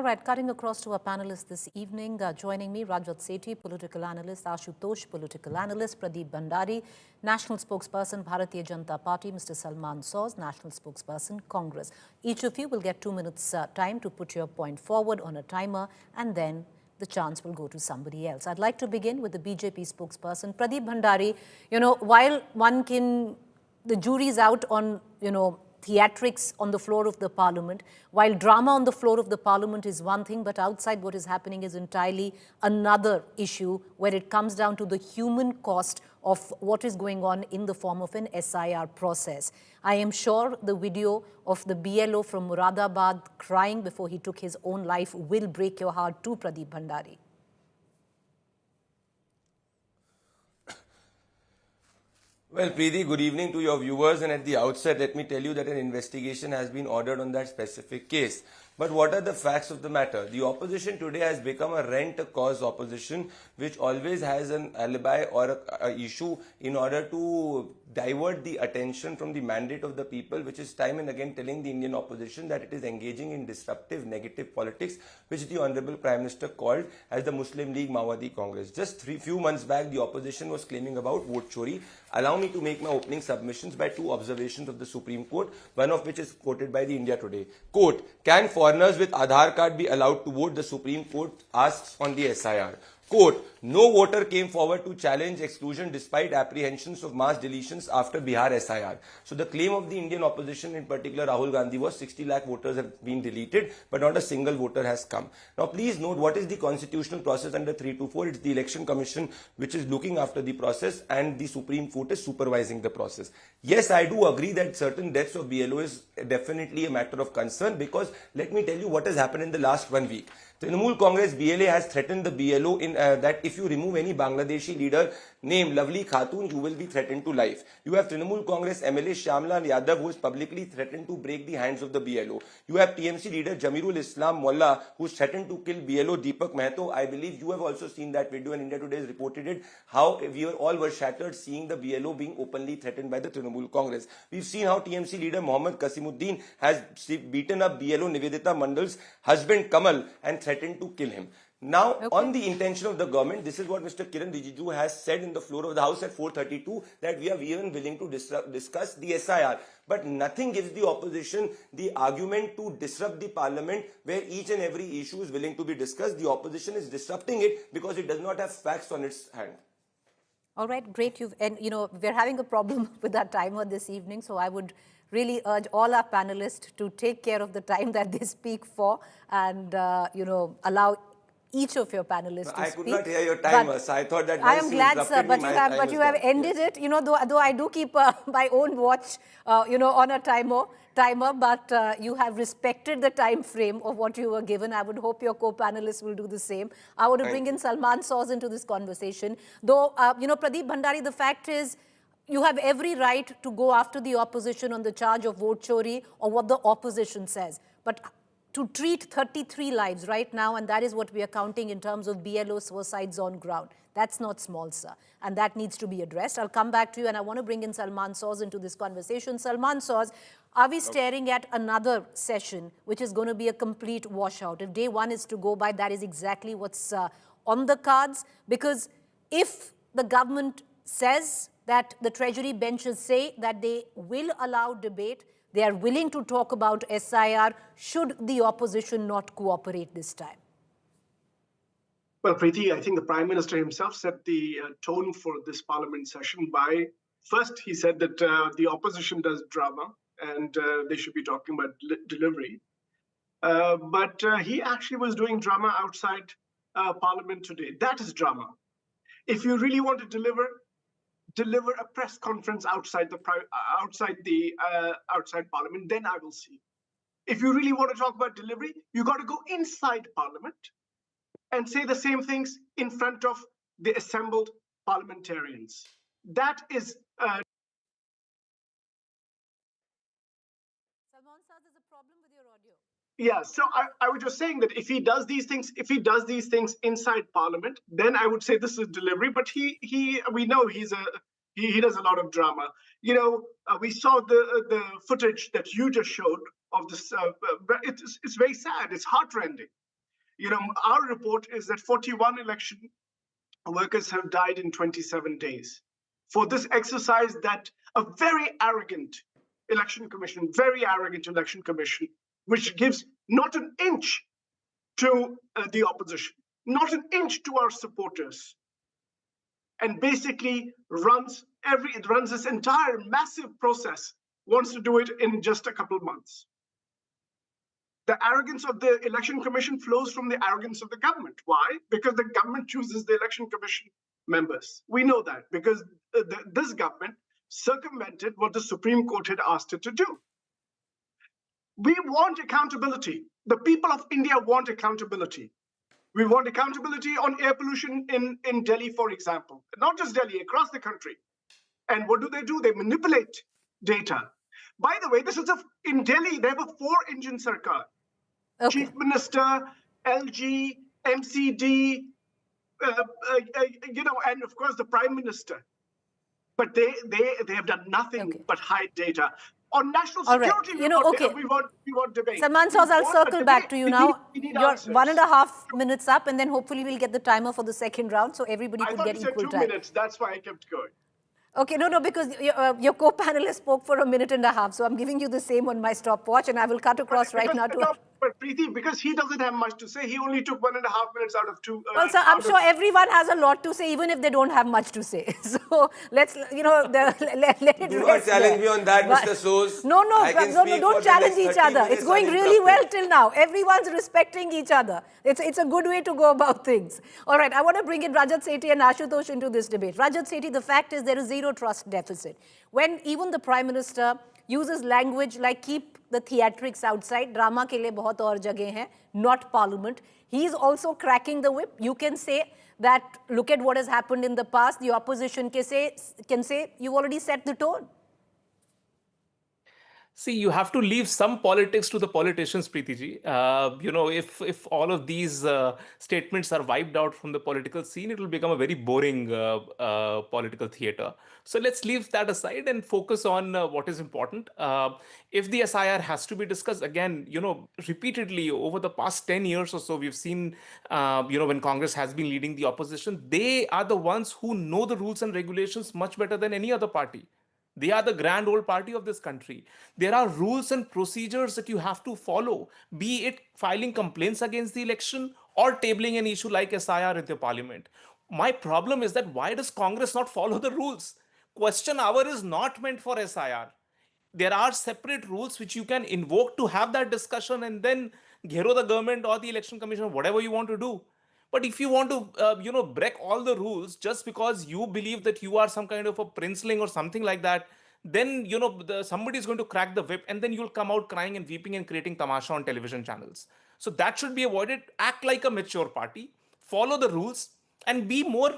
All right, cutting across to our panelists this evening. Joining me, Rajat Sethi, political analyst, Ashutosh, political analyst, Pradeep Bhandari, National Spokesperson, Bharatiya Janata Party, Mr. Salman Soz, National Spokesperson, Congress. Each of you will get 2 minutes time to put your point forward on a timer, and then the chance will go to somebody else. I'd like to begin with the BJP spokesperson, Pradeep Bhandari. While the jury's out on, theatrics on the floor of the parliament, while drama on the floor of the parliament is one thing, but outside what is happening is entirely another issue where it comes down to the human cost of what is going on in the form of an SIR process. I am sure the video of the BLO from Muradabad crying before he took his own life will break your heart too, Pradeep Bhandari. Well, Preeti, good evening to your viewers, and at the outset, let me tell you that an investigation has been ordered on that specific case. But what are the facts of the matter? The opposition today has become a rent-a-cause opposition, which always has an alibi or a issue in order to divert the attention from the mandate of the people, which is time and again telling the Indian opposition that it is engaging in disruptive, negative politics, which the Honorable Prime Minister called as the Muslim League Mawadi Congress. Just few months back, the opposition was claiming about vote chori. Allow me to make my opening submissions by two observations of the Supreme Court, one of which is quoted by the India Today. Quote, can foreigners with Aadhaar card be allowed to vote? The Supreme Court asks on the SIR. Quote, no voter came forward to challenge exclusion despite apprehensions of mass deletions after Bihar SIR. So the claim of the Indian opposition, in particular Rahul Gandhi, was 60 lakh voters have been deleted, but not a single voter has come. Now please note, what is the constitutional process under 324? It's the Election Commission which is looking after the process, and the Supreme Court is supervising the process. Yes, I do agree that certain deaths of BLO is definitely a matter of concern, because let me tell you what has happened in the last 1 week. Trinamool Congress BLA has threatened the BLO in that if you remove any Bangladeshi leader named Lovely Khatun, you will be threatened to life. You have Trinamool Congress MLA Shyamlal Yadav, who is publicly threatened to break the hands of the BLO. You have TMC leader Jamirul Islam Mullah, who is threatened to kill BLO Deepak Mahto. I believe you have also seen that video, and India Today has reported it, how we all were shattered seeing the BLO being openly threatened by the Trinamool Congress. We've seen how TMC leader Mohammad Kasimuddin has beaten up BLO Nivedita Mandal's husband Kamal and threatened to kill him. Now, on the intention of the government, this is what Mr. Kiran Rijiju has said in the floor of the House at 4:32, that we are even willing to discuss the SIR. But nothing gives the opposition the argument to disrupt the parliament, where each and every issue is willing to be discussed. The opposition is disrupting it because it does not have facts on its hand. All right, great. We're having a problem with our timer this evening, so I would really urge all our panelists to take care of the time that they speak for, and allow each of your panelists to speak. I could not hear your timer, so I thought that I am glad, sir, but you have ended it. Though I do keep my own watch, on a timer, but you have respected the time frame of what you were given. I would hope your co-panelists will do the same. I want to bring in Salman Soz into this conversation. Though, Pradeep Bhandari, the fact is, you have every right to go after the opposition on the charge of vote chori or what the opposition says. But to treat 33 lives right now, and that is what we are counting in terms of BLO suicides on ground, that's not small, sir. And that needs to be addressed. I'll come back to you, and I want to bring in Salman Soz into this conversation. Salman Soz, are we staring at another session which is going to be a complete washout? If day one is to go by, that is exactly what's on the cards. Because if the government says that the Treasury benches say that they will allow debate, they are willing to talk about SIR, should the opposition not cooperate this time? Well, Preeti, I think the Prime Minister himself set the tone for this Parliament session by, first he said that the opposition does drama and they should be talking about delivery. But he actually was doing drama outside Parliament today. That is drama. If you really want to deliver a press conference outside Parliament, then I will see. If you really want to talk about delivery, you got to go inside Parliament and say the same things in front of the assembled parliamentarians. That is. Salman Soz, there's a problem with your audio. Yeah, so I was just saying that if he does these things inside Parliament, then I would say this is delivery. But we know he does a lot of drama. We saw the footage that you just showed of this. It's very sad. It's heartrending. Our report is that 41 election workers have died in 27 days. For this exercise that a very arrogant election commission, which gives not an inch to the opposition, not an inch to our supporters, and basically runs this entire massive process, wants to do it in just a couple of months. The arrogance of the election commission flows from the arrogance of the government. Why? Because the government chooses the election commission members. We know that because this government circumvented what the Supreme Court had asked it to do. We want accountability. The people of India want accountability. We want accountability on air pollution in Delhi, for example. Not just Delhi, across the country. And what do? They manipulate data. By the way, in Delhi, they have a 4-engine sarkar. Okay. Chief Minister, LG, MCD, and of course the Prime Minister. But they have done nothing but hide data. On national security, we want debate. Salman Soz, I'll circle back to you now. You're 1.5 minutes up, and then hopefully we'll get the timer for the second round, so everybody could get equal time. I thought you said 2 minutes. That's why I kept going. Okay, no, because your co-panelist spoke for 1.5 minutes, so I'm giving you the same on my stopwatch, and I will cut across now to... No, but Preeti, because he doesn't have much to say, he only took 1.5 minutes out of 2. Well, sir, I'm sure everyone has a lot to say, even if they don't have much to say. So let's, let it Do not challenge me on that, Mr. Soz. No, don't challenge each other. It's going really well till now. Everyone's respecting each other. It's a good way to go about things. All right, I want to bring in Rajat Sethi and Ashutosh into this debate. Rajat Sethi, the fact is there is zero trust deficit. When even the Prime Minister uses language like keep the theatrics outside, drama ke liye bahut aur jageh hain, not parliament. He is also cracking the whip. You can say that, look at what has happened in the past. The opposition can say you've already set the tone. See, you have to leave some politics to the politicians, Preeti ji. If all of these statements are wiped out from the political scene, it will become a very boring political theater. So let's leave that aside and focus on what is important. If the SIR has to be discussed, again, repeatedly over the past 10 years or so, we've seen, when Congress has been leading the opposition, they are the ones who know the rules and regulations much better than any other party. They are the grand old party of this country. There are rules and procedures that you have to follow, be it filing complaints against the election or tabling an issue like SIR in the parliament. My problem is that why does Congress not follow the rules? Question hour is not meant for SIR. There are separate rules which you can invoke to have that discussion and then ghero the government or the election commission, whatever you want to do. But if you want to, break all the rules just because you believe that you are some kind of a princeling or something like that, then, somebody is going to crack the whip and then you'll come out crying and weeping and creating tamasha on television channels. So that should be avoided. Act like a mature party, follow the rules and be more,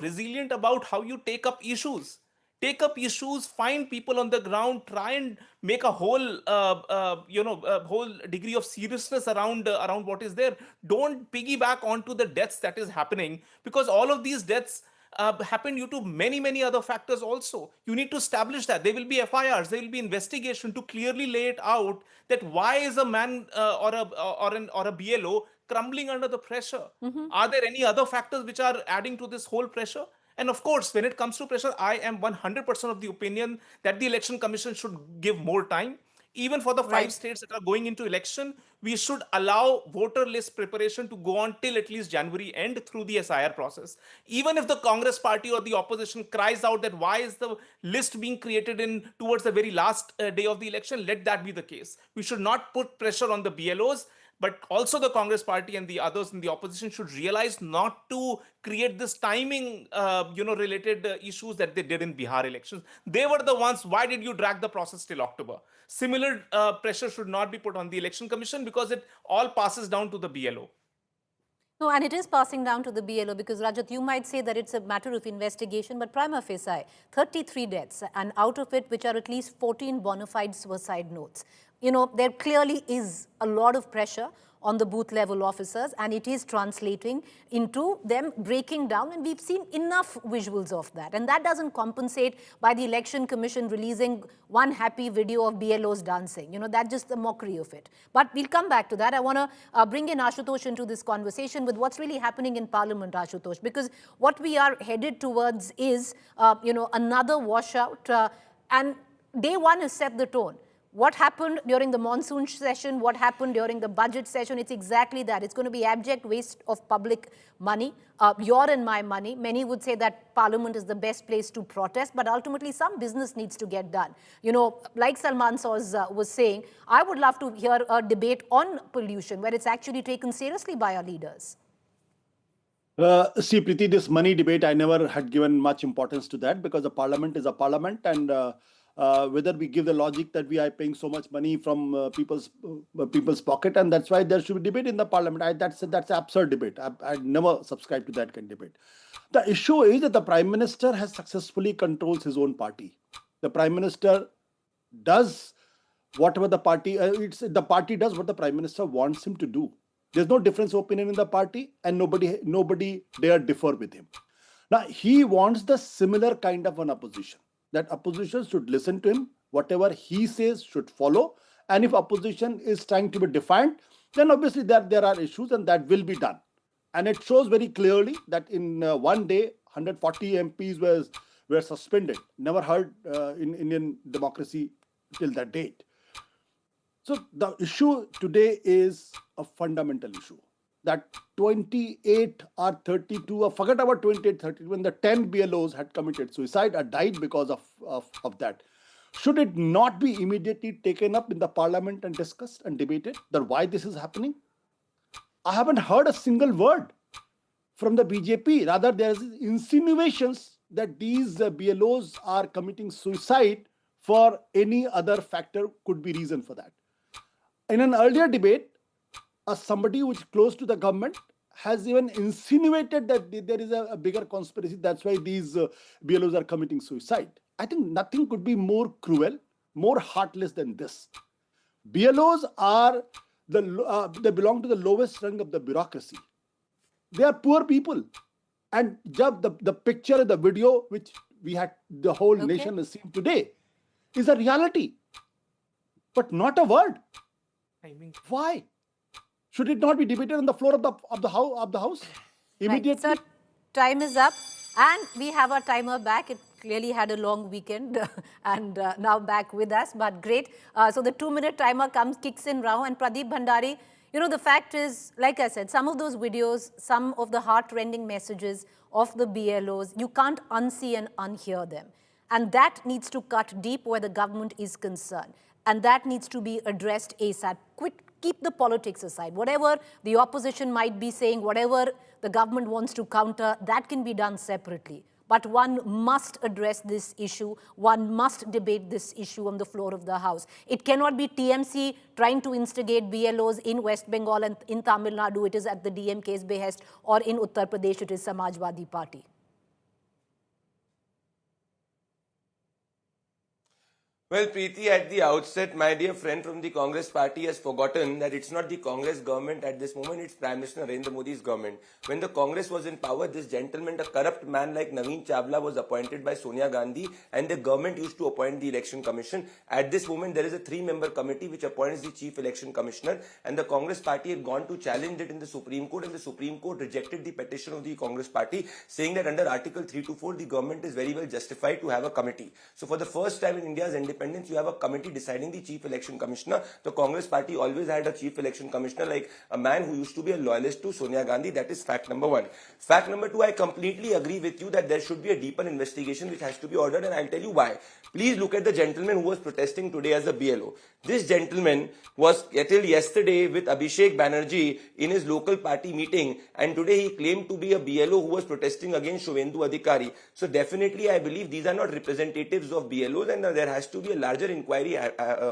resilient about how you take up issues. Take up issues, find people on the ground, try and make a whole, whole degree of seriousness around what is there. Don't piggyback onto the deaths that is happening, because all of these deaths happen due to many, many other factors also. You need to establish that. There will be FIRs, there will be investigation to clearly lay it out that why is a man or a BLO crumbling under the pressure? Mm-hmm. Are there any other factors which are adding to this whole pressure? And of course, when it comes to pressure, I am 100% of the opinion that the Election Commission should give more time. Even for the 5 states that are going into election, we should allow voter list preparation to go on till at least January end through the SIR process. Even if the Congress party or the opposition cries out that why is the list being created towards the very last day of the election, let that be the case. We should not put pressure on the BLOs. But also the Congress party and the others in the opposition should realize not to create this timing, related issues that they did in Bihar elections. They were the ones, why did you drag the process till October? Similar pressure should not be put on the Election Commission because it all passes down to the BLO. No, and it is passing down to the BLO because, Rajat, you might say that it's a matter of investigation, but prima facie, 33 deaths, and out of it, which are at least 14 bona fide suicide notes. There clearly is a lot of pressure on the booth level officers, and it is translating into them breaking down, and we've seen enough visuals of that. And that doesn't compensate by the Election Commission releasing one happy video of BLOs dancing. You know, that's just the mockery of it. But we'll come back to that. I want to bring in Ashutosh into this conversation with what's really happening in Parliament, Ashutosh, because what we are headed towards is, another washout, and day one has set the tone. What happened during the monsoon session, what happened during the budget session, it's exactly that. It's going to be abject waste of public money, your and my money. Many would say that Parliament is the best place to protest, but ultimately some business needs to get done. You know, like Salman Soz was saying, I would love to hear a debate on pollution where it's actually taken seriously by our leaders. See, Preeti, this money debate, I never had given much importance to that because the Parliament is a Parliament, and whether we give the logic that we are paying so much money from people's pocket, and that's why there should be debate in the Parliament. That's an absurd debate. I never subscribe to that kind of debate. The issue is that the Prime Minister has successfully controls his own party. The Prime Minister does whatever the party, the party does what the Prime Minister wants him to do. There's no difference of opinion in the party, and nobody dare differ with him. Now, he wants the similar kind of an opposition. That opposition should listen to him. Whatever he says should follow. And if opposition is trying to be defiant, then obviously there are issues, and that will be done. And it shows very clearly that in one day, 140 MPs were suspended. Never heard in Indian democracy till that date. So the issue today is a fundamental issue. That 28 or 32, or forget about 28, 32, when the 10 BLOs had committed suicide or died because of that. Should it not be immediately taken up in the Parliament and discussed and debated that why this is happening? I haven't heard a single word from the BJP. Rather, there is insinuations that these BLOs are committing suicide for any other factor could be reason for that. In an earlier debate, somebody who is close to the government has even insinuated that there is a bigger conspiracy. That's why these BLOs are committing suicide. I think nothing could be more cruel, more heartless than this. BLOs are they belong to the lowest rung of the bureaucracy. They are poor people. And the picture, the video, which we had, the whole nation has seen today, is a reality. But not a word. Why? Should it not be debated on the floor of the house immediately? Right. So time is up, and we have our timer back. It clearly had a long weekend and now back with us, but great. So the 2-minute timer kicks in now, and Pradeep Bhandari, you know, the fact is, like I said, some of those videos, some of the heart-rending messages of the BLOs, you can't unsee and unhear them. And that needs to cut deep where the government is concerned. And that needs to be addressed ASAP. Keep the politics aside. Whatever the opposition might be saying, whatever the government wants to counter, that can be done separately. But one must address this issue. One must debate this issue on the floor of the House. It cannot be TMC trying to instigate BLOs in West Bengal, and in Tamil Nadu it is at the DMK's behest, or in Uttar Pradesh it is Samajwadi Party. Well, Preeti, at the outset, my dear friend from the Congress party has forgotten that it's not the Congress government at this moment, it's Prime Minister Narendra Modi's government. When the Congress was in power, this gentleman, a corrupt man like Naveen Chawla, was appointed by Sonia Gandhi, and the government used to appoint the Election Commission. At this moment, there is a 3-member committee which appoints the Chief Election Commissioner, and the Congress party had gone to challenge it in the Supreme Court, and the Supreme Court rejected the petition of the Congress party, saying that under Article 324, the government is very well justified to have a committee. So for the first time in India's independence, you have a committee deciding the Chief Election Commissioner. The Congress party always had a Chief Election Commissioner like a man who used to be a loyalist to Sonia Gandhi. That is fact number one. Fact number two, I completely agree with you that there should be a deeper investigation which has to be ordered, and I'll tell you why. Please look at the gentleman who was protesting today as a BLO. This gentleman was till yesterday with Abhishek Banerjee in his local party meeting, and today he claimed to be a BLO who was protesting against Shovendu Adhikari. So definitely I believe these are not representatives of BLOs, and there has to be be a larger inquiry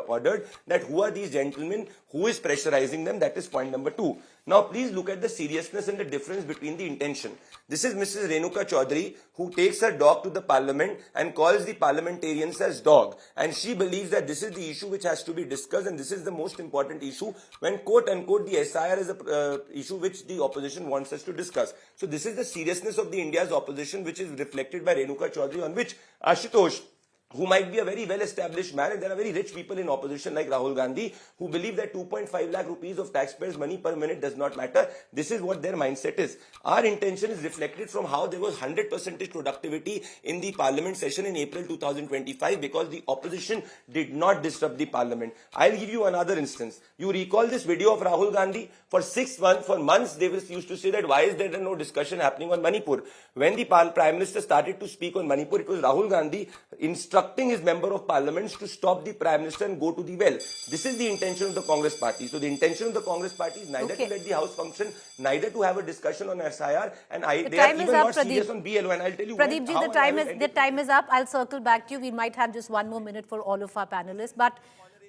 ordered that who are these gentlemen, who is pressurizing them. That is point number 2. Now, please look at the seriousness and the difference between the intention. This is Mrs. Renuka Chaudhary, who takes her dog to the parliament and calls the parliamentarians as dog. And she believes that this is the issue which has to be discussed, and this is the most important issue when, quote unquote, the SIR is a issue which the opposition wants us to discuss. So this is the seriousness of the India's opposition, which is reflected by Renuka Chaudhary, on which Ashutosh, who might be a very well-established man, and there are very rich people in opposition like Rahul Gandhi, who believe that 2.5 lakh rupees of taxpayers' money per minute does not matter. This is what their mindset is. Our intention is reflected from how there was 100% productivity in the parliament session in April 2025 because the opposition did not disrupt the parliament. I'll give you another instance. You recall this video of Rahul Gandhi? For 6 months, for months, they used to say that why is there no discussion happening on Manipur? When the Prime Minister started to speak on Manipur, it was Rahul Gandhi instructing his member of parliaments to stop the Prime Minister and go to the well. This is the intention of the Congress party. So the intention of the Congress party is neither to let the House function, neither to have a discussion on SIR, and they are even not serious on BLO. And I'll tell you Pradeep ji, the time is up. I'll circle back to you. We might have just one more minute for all of our panelists. But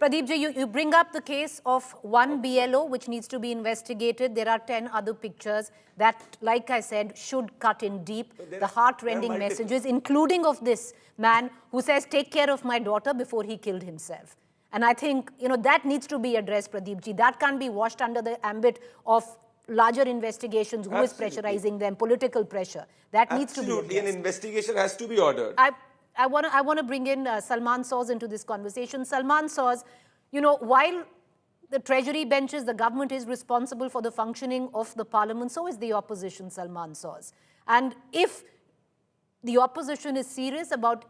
Pradeep ji, you bring up the case of one BLO which needs to be investigated. There are 10 other pictures that, like I said, should cut in deep. The heart-rending messages, including of this man who says, take care of my daughter before he killed himself. And I think, that needs to be addressed, Pradeep ji. That can't be washed under the ambit of larger investigations. Who is pressurizing them? Political pressure. That needs to be addressed. An investigation has to be ordered. I want to bring in Salman Soz into this conversation. Salman Soz, while the treasury benches, the government is responsible for the functioning of the parliament, so is the opposition, Salman Soz. And if the opposition is serious about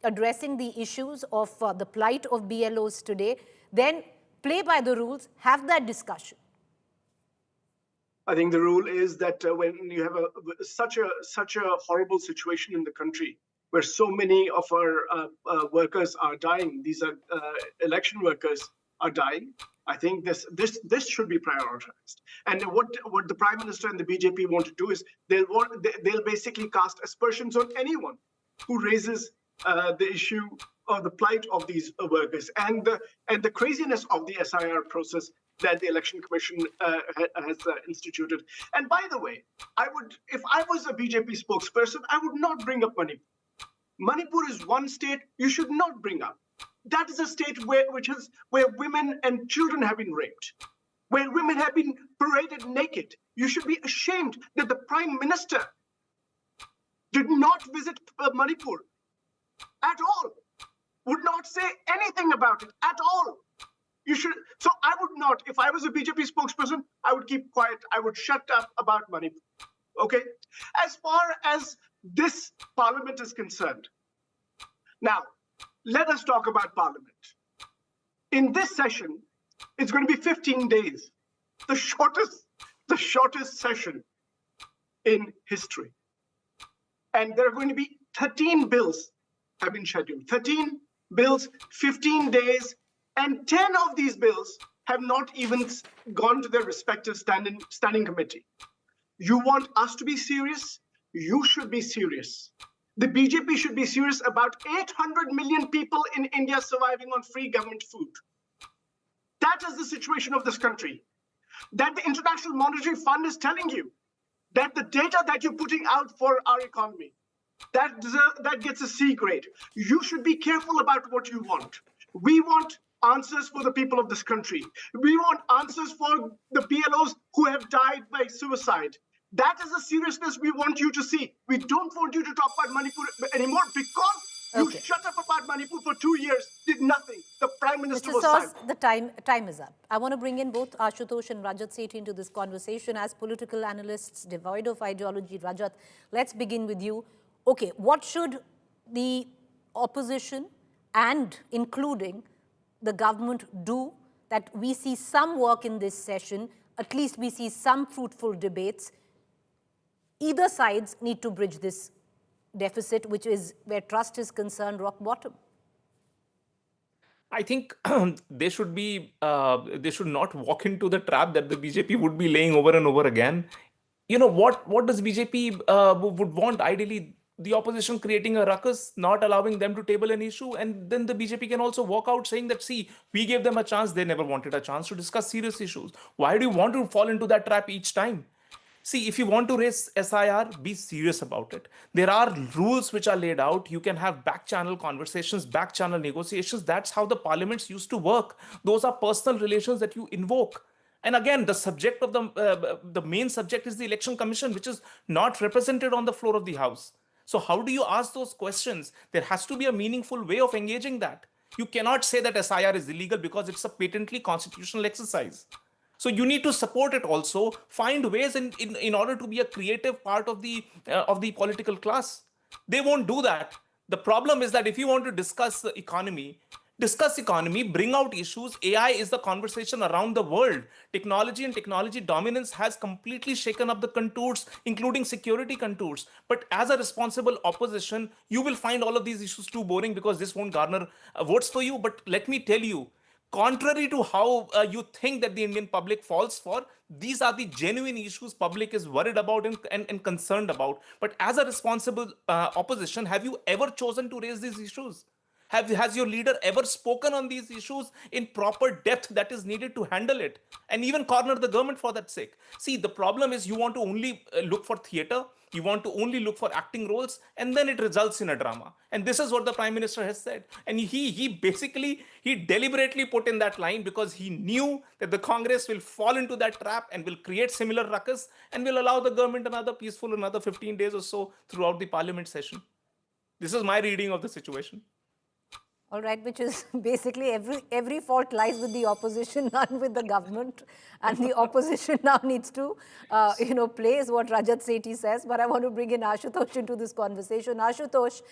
addressing the issues of the plight of BLOs today, then play by the rules, have that discussion. I think the rule is that when you have such a horrible situation in the country, where so many of our workers are dying, these are election workers are dying, I think this should be prioritized. And what the Prime Minister and the BJP want to do is they'll basically cast aspersions on anyone who raises the issue of the plight of these workers and the craziness of the SIR process that the Election Commission has instituted. And by the way, if I was a BJP spokesperson, I would not bring up Manipur. Manipur is one state you should not bring up. That is a state where women and children have been raped, where women have been paraded naked. You should be ashamed that the Prime Minister did not visit Manipur at all, would not say anything about it at all. You should. So I would not, if I was a BJP spokesperson, I would keep quiet. I would shut up about Manipur. Okay? As far as this parliament is concerned, now, let us talk about parliament. In this session, it's going to be 15 days, the shortest session in history. And there are going to be 13 bills have been scheduled. 13 bills, 15 days, and 10 of these bills have not even gone to their respective standing committee. You want us to be serious? You should be serious. The BJP should be serious about 800 million people in India surviving on free government food. That is the situation of this country. That the International Monetary Fund is telling you that the data that you're putting out for our economy, that gets a C grade. You should be careful about what you want. We want answers for the people of this country. We want answers for the BLOs who have died by suicide. That is the seriousness we want you to see. We don't want you to talk about Manipur anymore because you shut up about Manipur for 2 years, did nothing. The Prime Minister was silent. The time is up. I want to bring in both Ashutosh and Rajat Sethi into this conversation as political analysts devoid of ideology. Rajat, let's begin with you. Okay, what should the opposition and including the government do that we see some work in this session, at least we see some fruitful debates? Either sides need to bridge this deficit, which is where trust is concerned, rock bottom. I think they should not walk into the trap that the BJP would be laying over and over again. What does BJP would want? Ideally, the opposition creating a ruckus, not allowing them to table an issue, and then the BJP can also walk out saying that, see, we gave them a chance, they never wanted a chance to discuss serious issues. Why do you want to fall into that trap each time? See, if you want to raise SIR, be serious about it. There are rules which are laid out. You can have back channel conversations, back channel negotiations. That's how the parliaments used to work. Those are personal relations that you invoke. And again, the subject of the main subject is the election commission, which is not represented on the floor of the house. So how do you ask those questions? There has to be a meaningful way of engaging that. You cannot say that SIR is illegal because it's a patently constitutional exercise. So you need to support it also, find ways in order to be a creative part of the political class. They won't do that. The problem is that if you want to discuss economy, bring out issues. AI is the conversation around the world. Technology and technology dominance has completely shaken up the contours, including security contours. But as a responsible opposition, you will find all of these issues too boring because this won't garner votes for you. But let me tell you, contrary to how you think that the Indian public falls for, these are the genuine issues public is worried about and concerned about. But as a responsible opposition, have you ever chosen to raise these issues? Has your leader ever spoken on these issues in proper depth that is needed to handle it? And even corner the government for that sake. See, the problem is you want to only look for theater, you want to only look for acting roles, and then it results in a drama. And this is what the Prime Minister has said. And he deliberately put in that line because he knew that the Congress will fall into that trap and will create similar ruckus and will allow the government another 15 days or so throughout the parliament session. This is my reading of the situation. All right, which is basically every fault lies with the opposition, none with the government. And the opposition now needs to, play is what Rajat Sethi says. But I want to bring in Ashutosh into this conversation. Ashutosh,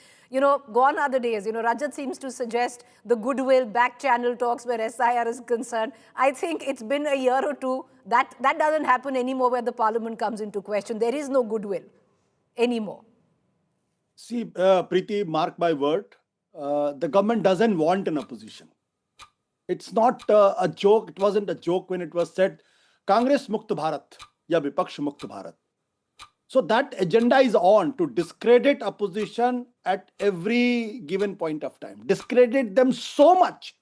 gone are the days. Rajat seems to suggest the goodwill back channel talks where SIR is concerned. I think it's been a year or two. That doesn't happen anymore where the parliament comes into question. There is no goodwill anymore. See, Preeti, mark my word. The government doesn't want an opposition. It's not a joke. It wasn't a joke when it was said, Congress Mukt Bharat, ya Vipaksh Mukt Bharat. So that agenda is on to discredit opposition at every given point of time. Discredit them so much,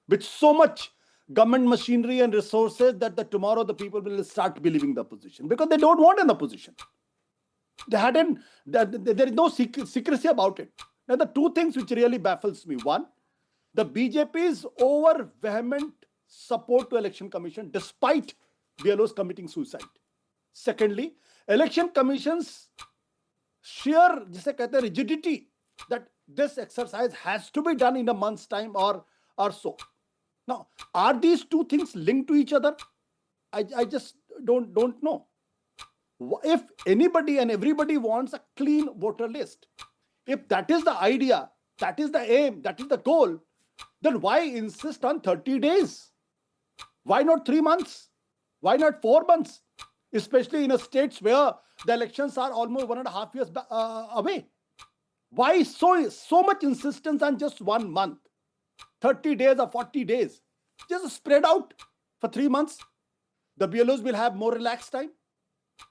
with so much government machinery and resources that tomorrow the people will start believing the opposition because they don't want an opposition. There is no secrecy about it. Now, the two things which really baffles me. One, the BJP's over vehement support to Election Commission despite BLOs committing suicide. Secondly, Election Commission's sheer rigidity that this exercise has to be done in a month's time or so. Now, are these two things linked to each other? I just don't know. If anybody and everybody wants a clean voter list, if that is the idea, that is the aim, that is the goal, then why insist on 30 days? Why not 3 months? Why not 4 months? Especially in a states where the elections are almost 1.5 years away. Why so much insistence on just 1 month? 30 days or 40 days. Just spread out for 3 months. The BLOs will have more relaxed time.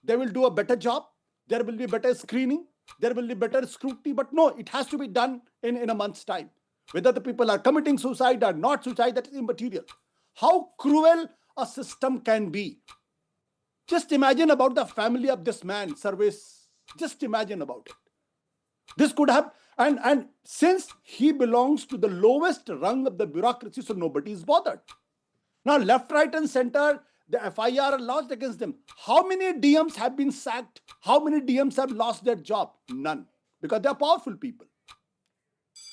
They will do a better job. There will be better screening. There will be better scrutiny, but no, it has to be done in a month's time. Whether the people are committing suicide or not suicide, that is immaterial. How cruel a system can be. Just imagine about the family of this man, Service. Just imagine about it. This could have, and since he belongs to the lowest rung of the bureaucracy, so nobody is bothered. Now, left, right, and center, the FIR are lodged against them. How many DMs have been sacked? How many DMs have lost their job? None. Because they are powerful people.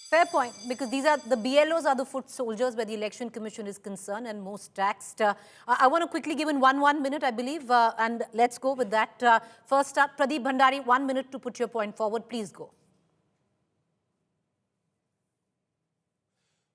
Fair point, because the BLOs are the foot soldiers where the Election Commission is concerned and most taxed. I want to quickly give in one minute, I believe, and let's go with that. First up, Pradeep Bhandari, 1 minute to put your point forward. Please go.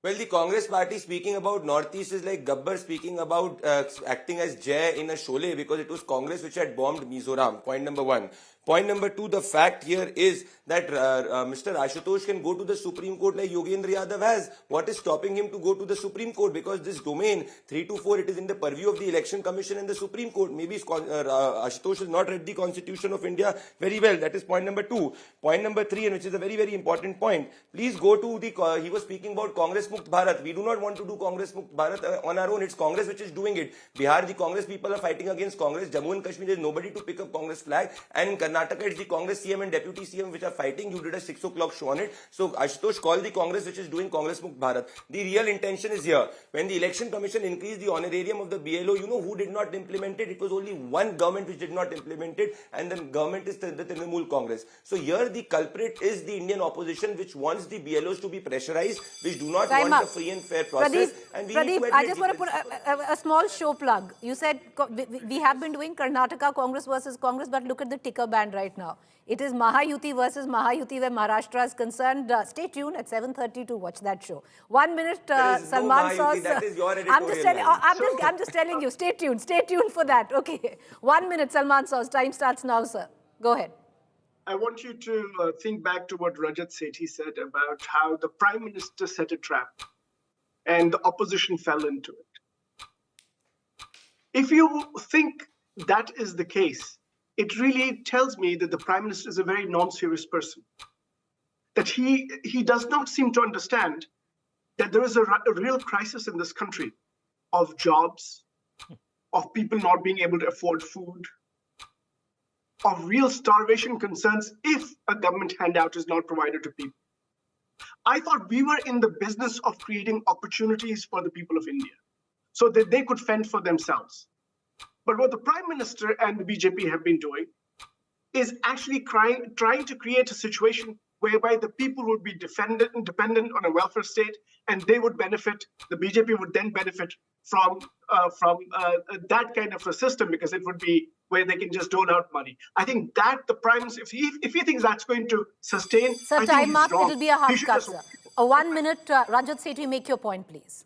Well, the Congress party speaking about Northeast is like Gabbar speaking about acting as Jay in a Sholay because it was Congress which had bombed Mizoram. Point number one. Point number two, the fact here is that Mr. Ashutosh can go to the Supreme Court like Yogendra Yadav has. What is stopping him to go to the Supreme Court? Because this domain, 3 to 4, it is in the purview of the Election Commission and the Supreme Court. Maybe Ashutosh has not read the Constitution of India very well. That is point number two. Point number three, and which is a very, very important point. Please go to the, he was speaking about Congress Mukt Bharat. We do not want to do Congress Mukt Bharat on our own. It's Congress which is doing it. Bihar, the Congress people are fighting against Congress. Jammu and Kashmir, there is nobody to pick up Congress flag. And in Karnataka, it's the Congress CM and Deputy CM which are fighting. You did a 6 o'clock show on it. So Ashutosh called the Congress which is doing Congress Mukt Bharat. The real intention is here. When the Election Commission increased the honorarium of the BLO, you know who did not implement it? It was only one government which did not implement it, and the government is the Trinamool Congress. So here the culprit is the Indian opposition, which wants the BLOs to be pressurized, which do not want a free and fair process. Pradeep, I just want to put a small show plug. You said we have been doing Karnataka Congress versus Congress, but look at the ticker band right now. It is Mahayuti versus Mahayuti where Maharashtra is concerned. Stay tuned at 7:30 to watch that show. 1 minute, Salman Soz. That is your editorial. I'm just telling you. Stay tuned for that. Okay. 1 minute, Salman Soz. Time starts now, sir. Go ahead. I want you to think back to what Rajat Sethi said about how the Prime Minister set a trap and the opposition fell into it. If you think that is the case, it really tells me that the Prime Minister is a very non-serious person. That he does not seem to understand that there is a real crisis in this country of jobs, of people not being able to afford food, of real starvation concerns if a government handout is not provided to people. I thought we were in the business of creating opportunities for the people of India so that they could fend for themselves. But what the Prime Minister and the BJP have been doing is actually trying to create a situation whereby the people would be dependent on a welfare state, and they would benefit. The BJP would then benefit from that kind of a system, because it would be where they can just dole out money. I think that the Prime Minister, if he thinks that's going to sustain, sir, time up. It'll be a hard cut, sir. 1 minute, Rajat Sethi, make your point, please.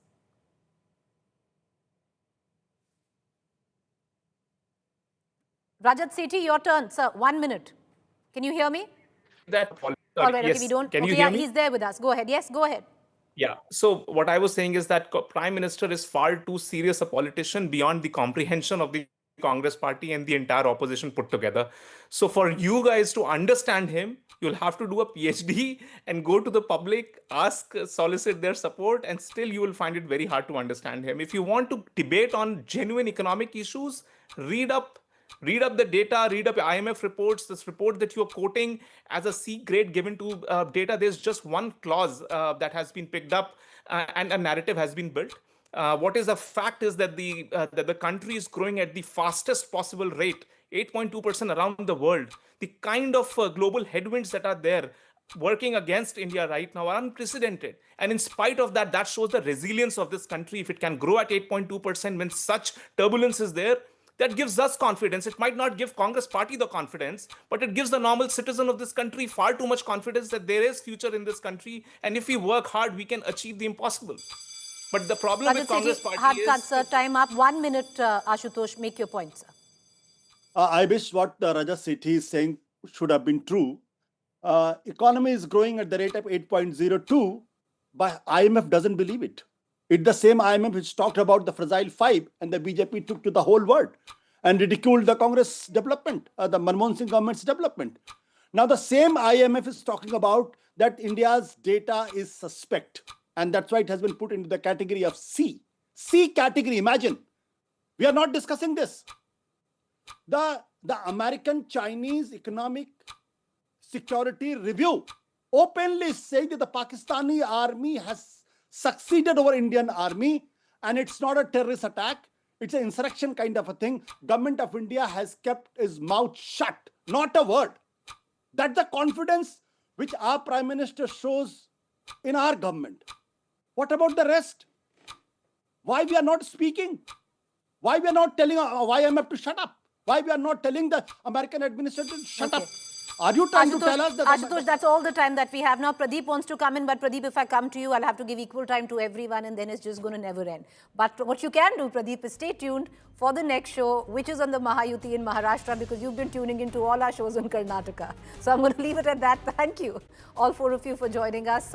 Rajat Sethi, your turn, sir. 1 minute. Can you hear me? All right, yes. okay, we don't. Can you okay, hear me? He's there with us. Go ahead. Yes, go ahead. Yeah. So what I was saying is that Prime Minister is far too serious a politician beyond the comprehension of the Congress party and the entire opposition put together. So for you guys to understand him, you'll have to do a PhD and go to the public, solicit their support, and still you will find it very hard to understand him. If you want to debate on genuine economic issues, read up the data, read up IMF reports. This report that you're quoting as a C grade given to data, there's just one clause that has been picked up and a narrative has been built. What is a fact is that the country is growing at the fastest possible rate, 8.2% around the world. The kind of global headwinds that are there working against India right now are unprecedented. And in spite of that, that shows the resilience of this country. If it can grow at 8.2% when such turbulence is there, that gives us confidence. It might not give Congress party the confidence, but it gives the normal citizen of this country far too much confidence that there is future in this country. And if we work hard, we can achieve the impossible. But the problem with Congress party hard is... cut, sir. Time up. 1 minute, Ashutosh. Make your point, sir. I wish what Rajat Sethi is saying should have been true. Economy is growing at the rate of 8.02, but IMF doesn't believe it. It's the same IMF which talked about the fragile five, and the BJP took to the whole world and ridiculed the Congress development, the Manmohan Singh government's development. Now the same IMF is talking about that India's data is suspect, and that's why it has been put into the category of C. C category, imagine. We are not discussing this. The American-Chinese Economic Security Review openly saying that the Pakistani army has succeeded over Indian army, and it's not a terrorist attack. It's an insurrection kind of a thing. Government of India has kept his mouth shut, not a word. That's the confidence which our Prime Minister shows in our government. What about the rest? Why we are not speaking? Why we are not telling IMF to shut up? Why we are not telling the American administration to shut up? Are you trying to tell us that... Ashutosh, that's all the time that we have now. Pradeep wants to come in, but Pradeep, if I come to you, I'll have to give equal time to everyone, and then it's just going to never end. But what you can do, Pradeep, is stay tuned for the next show, which is on the Mahayuti in Maharashtra, because you've been tuning into all our shows in Karnataka. So I'm going to leave it at that. Thank you, all four of you, for joining us.